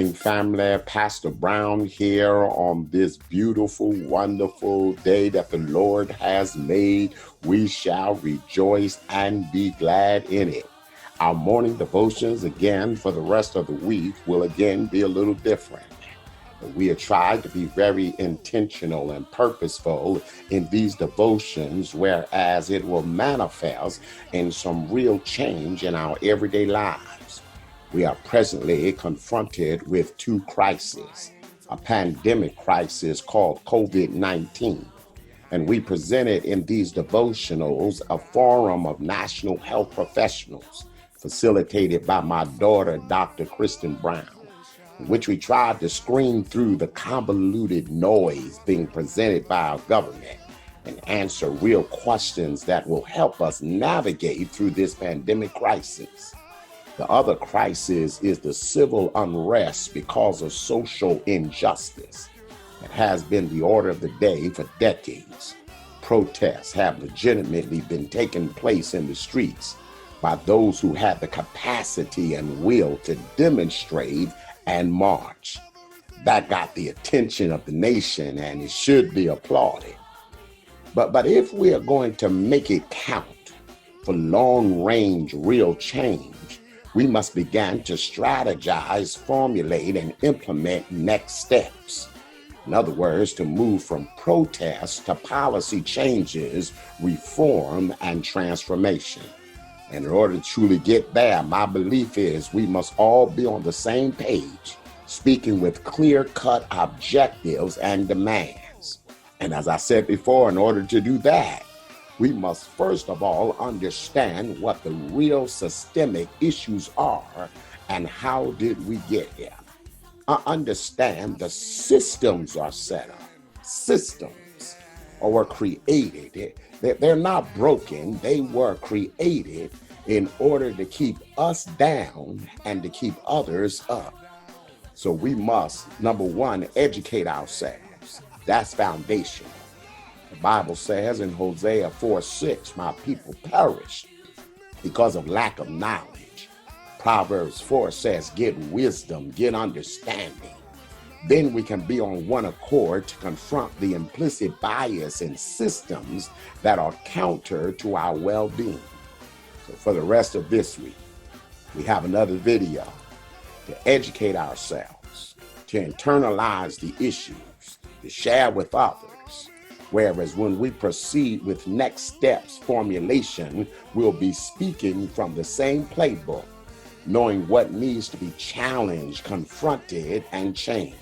morning, family. Pastor Brown here on this beautiful, wonderful day that the Lord has made. We shall rejoice and be glad in it. Our morning devotions again for the rest of the week will again be a little different. We have tried to be very intentional and purposeful in these devotions, whereas it will manifest in some real change in our everyday lives. We are presently confronted with two crises, a pandemic crisis called COVID-19. And we presented in these devotionals a forum of national health professionals facilitated by my daughter, Dr. Kristen Brown, in which we tried to screen through the convoluted noise being presented by our government and answer real questions that will help us navigate through this pandemic crisis. The other crisis is the civil unrest because of social injustice. It has been the order of the day for decades. Protests have legitimately been taking place in the streets by those who have the capacity and will to demonstrate and march. That got the attention of the nation and it should be applauded. But if we are going to make it count for long-range real change, we must begin to strategize, formulate, and implement next steps. In other words, to move from protest to policy changes, reform, and transformation. And in order to truly get there, my belief is we must all be on the same page, speaking with clear-cut objectives and demands. And as I said before, in order to do that, we must first of all understand what the real systemic issues are and how did we get here. Understand the systems are set up. Systems were created. They're not broken. They were created in order to keep us down and to keep others up. So we must, number one, educate ourselves. That's foundational. The Bible says in Hosea 4:6, my people perish because of lack of knowledge. Proverbs 4 says, get wisdom, get understanding. Then we can be on one accord to confront the implicit bias in systems that are counter to our well-being. So for the rest of this week, we have another video to educate ourselves, to internalize the issues, to share with others. Whereas when we proceed with next steps formulation, we'll be speaking from the same playbook, knowing what needs to be challenged, confronted, and changed.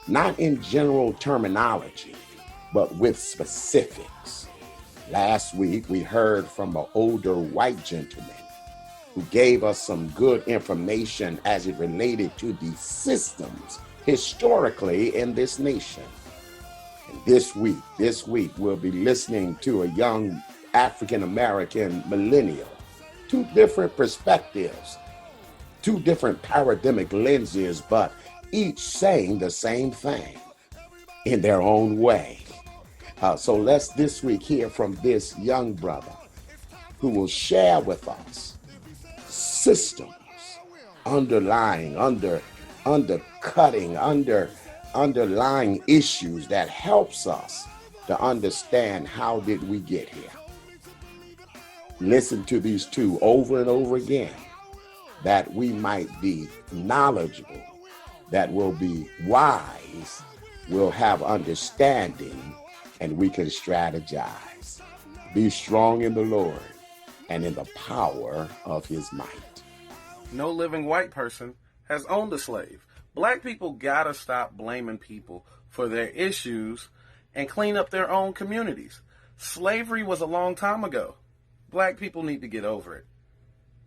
Not in general terminology, but with specifics. Last week, we heard from an older white gentleman who gave us some good information as it related to the systems historically in this nation. And this week, we'll be listening to a young African-American millennial. Two different perspectives, two different paradigmic lenses, but each saying the same thing in their own way. So let's this week hear from this young brother who will share with us systems underlying, undercutting, underlying issues that helps us to understand how did we get here. Listen to these two over and over again, that we might be knowledgeable, that will be wise, will have understanding, and we can strategize. Be strong in the Lord and in the power of his might. No living white person has owned a slave. Black people gotta stop blaming people for their issues and clean up their own communities. Slavery was a long time ago. Black people need to get over it.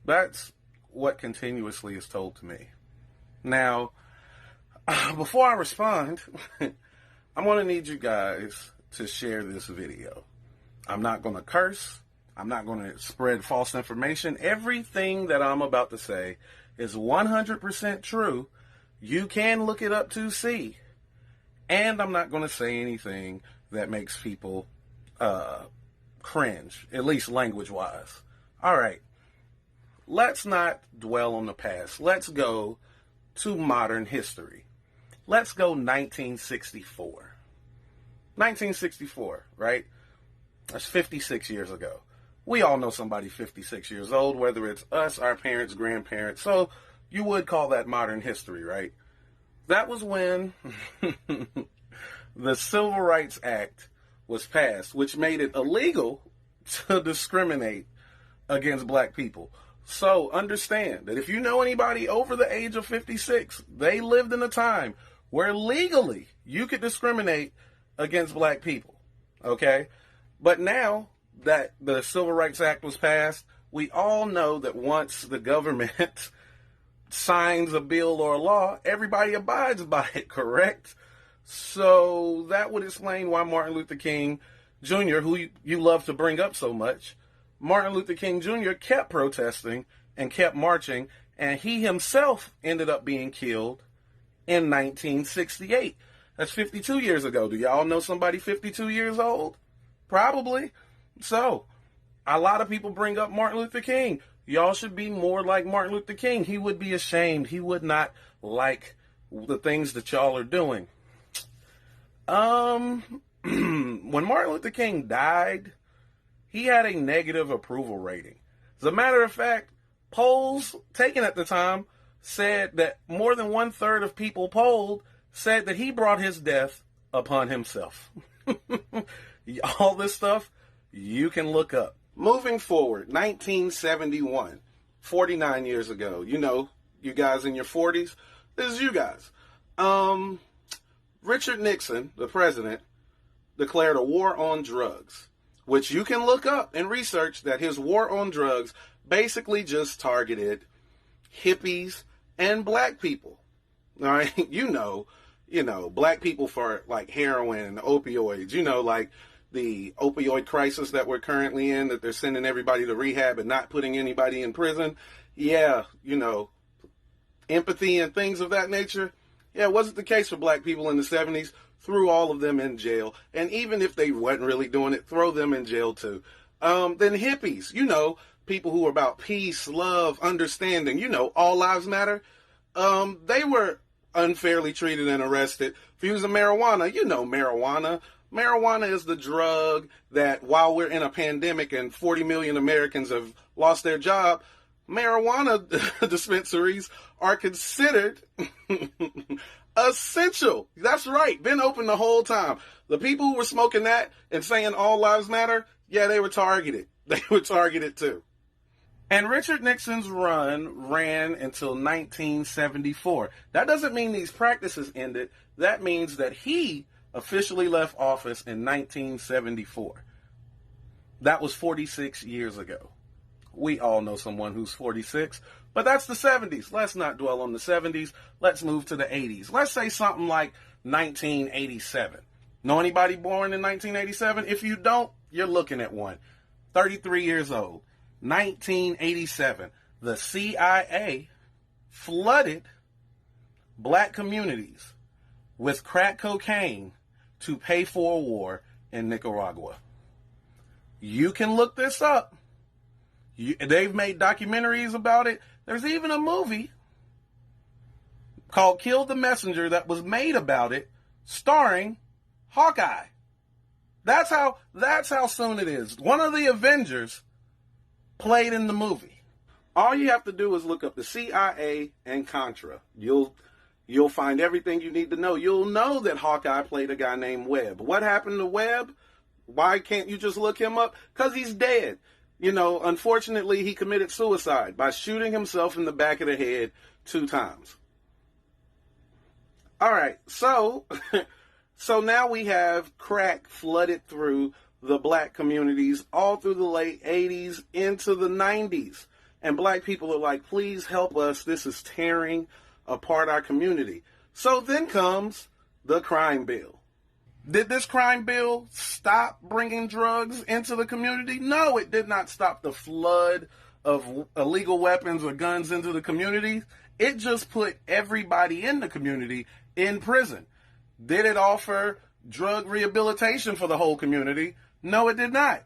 That's what continuously is told to me. Now, before I respond, I'm going to need you guys to share this video. I'm not going to curse. I'm not going to spread false information. Everything that I'm about to say is 100% true. You can look it up to see. And I'm not going to say anything that makes people cringe, at least language-wise. All right. Let's not dwell on the past. Let's go to modern history. Let's go 1964. 1964, right? That's 56 years ago. We all know somebody 56 years old, whether it's us, our parents, grandparents. So you would call that modern history, right? That was when the Civil Rights Act was passed, which made it illegal to discriminate against black people. So understand that if you know anybody over the age of 56, they lived in a time where legally you could discriminate against black people, okay? But now that the Civil Rights Act was passed, we all know that once the government signs a bill or a law, everybody abides by it, correct? So that would explain why Martin Luther King Jr., who you love to bring up so much, Martin Luther King Jr. kept protesting and kept marching, and he himself ended up being killed in 1968. That's 52 years ago. Do y'all know somebody 52 years old? Probably. So, a lot of people bring up Martin Luther King. Y'all should be more like Martin Luther King. He would be ashamed. He would not like the things that y'all are doing. When Martin Luther King died, he had a negative approval rating. As a matter of fact, polls taken at the time said that more than 1/3 of people polled said that he brought his death upon himself. All this stuff you can look up. Moving forward, 1971, 49 years ago. You know, you guys in your 40s, this is you guys. Richard Nixon, the president, declared a war on drugs, which you can look up and research that his war on drugs basically just targeted hippies and black people. All right, you know, black people for like heroin and opioids, like the opioid crisis that we're currently in, that they're sending everybody to rehab and not putting anybody in prison. Yeah, empathy and things of that nature. Yeah, it wasn't the case for black people in the 70s. Threw all of them in jail. And even if they wasn't really doing it, throw them in jail too. Then hippies, people who are about peace, love, understanding, all lives matter. They were unfairly treated and arrested for using marijuana. Marijuana. Marijuana is the drug that while we're in a pandemic and 40 million Americans have lost their job, marijuana dispensaries are considered essential. That's right. Been open the whole time. The people who were smoking that and saying all lives matter, yeah, they were targeted. They were targeted too. And Richard Nixon's run ran until 1974. That doesn't mean these practices ended. That means that he officially left office in 1974. That was 46 years ago. We all know someone who's 46, but that's the 70s. Let's not dwell on the 70s. Let's move to the 80s. Let's say something like 1987. Know anybody born in 1987? If you don't, you're looking at one. 33 years old. 1987. The CIA flooded black communities with crack cocaine to pay for a war in Nicaragua. You can look this up. They've made documentaries about it. There's even a movie called Kill the Messenger that was made about it, starring Hawkeye. That's how soon it is. One of the Avengers played in the movie. All you have to do is look up the CIA and Contra. You'll find everything you need to know. You'll know that Hawkeye played a guy named Webb. What happened to Webb? Why can't you just look him up? Because he's dead. Unfortunately, he committed suicide by shooting himself in the back of the head 2 times. All right, so now we have crack flooded through the black communities all through the late 80s into the 90s. And black people are like, please help us. This is tearing apart our community. So then comes the crime bill. Did this crime bill stop bringing drugs into the community? No, it did not stop the flood of illegal weapons or guns into the community. It just put everybody in the community in prison. Did it offer drug rehabilitation for the whole community? No, it did not.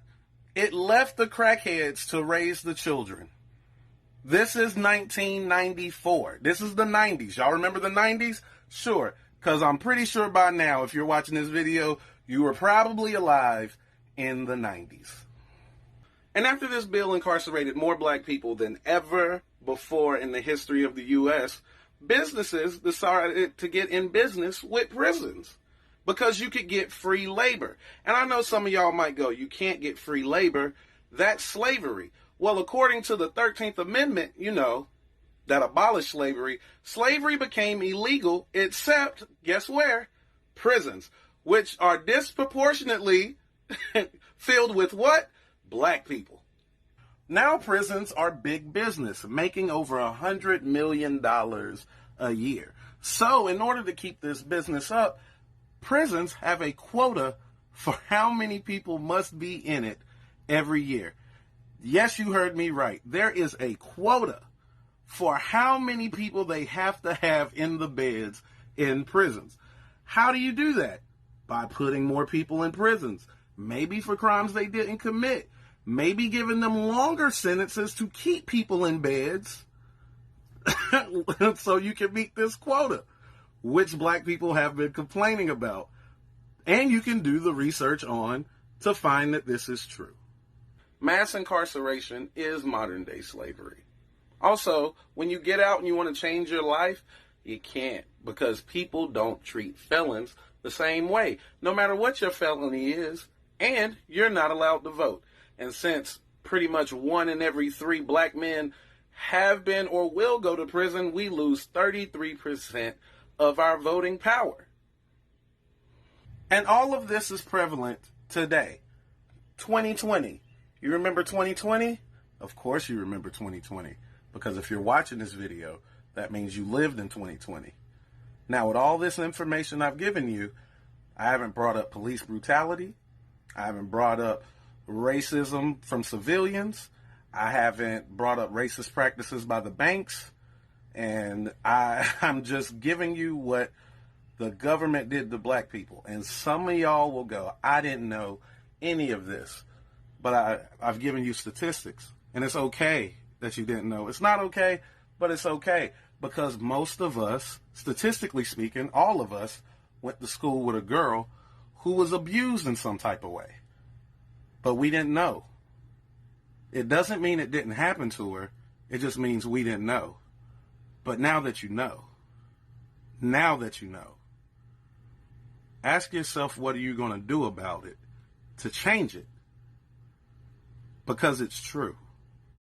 It left the crackheads to raise the children. This is 1994. This is the 90s. Y'all remember the 90s? Sure, because I'm pretty sure by now, if you're watching this video, you were probably alive in the 90s. And after this bill incarcerated more black people than ever before in the history of the U.S., businesses decided to get in business with prisons because you could get free labor. And I know some of y'all might go, you can't get free labor. That's slavery. Well, according to the 13th Amendment, that abolished slavery, slavery became illegal except, guess where? Prisons, which are disproportionately filled with what? Black people. Now prisons are big business, making over $100 million a year. So in order to keep this business up, prisons have a quota for how many people must be in it every year. Yes, you heard me right. There is a quota for how many people they have to have in the beds in prisons. How do you do that? By putting more people in prisons. Maybe for crimes they didn't commit. Maybe giving them longer sentences to keep people in beds so you can meet this quota, which black people have been complaining about. And you can do the research on to find that this is true. Mass incarceration is modern day slavery. Also, when you get out and you want to change your life, you can't, because people don't treat felons the same way, no matter what your felony is, and you're not allowed to vote. And since pretty much 1 in every 3 black men have been or will go to prison, we lose 33% of our voting power. And all of this is prevalent today. 2020. You remember 2020? Of course you remember 2020. Because if you're watching this video, that means you lived in 2020. Now, with all this information I've given you, I haven't brought up police brutality. I haven't brought up racism from civilians. I haven't brought up racist practices by the banks. And I'm just giving you what the government did to black people. And some of y'all will go, I didn't know any of this. But I've given you statistics. And it's okay that you didn't know. It's not okay, but it's okay. Because most of us, statistically speaking, all of us went to school with a girl who was abused in some type of way. But we didn't know. It doesn't mean it didn't happen to her. It just means we didn't know. But now that you know, ask yourself, what are you going to do about it to change it? Because it's true.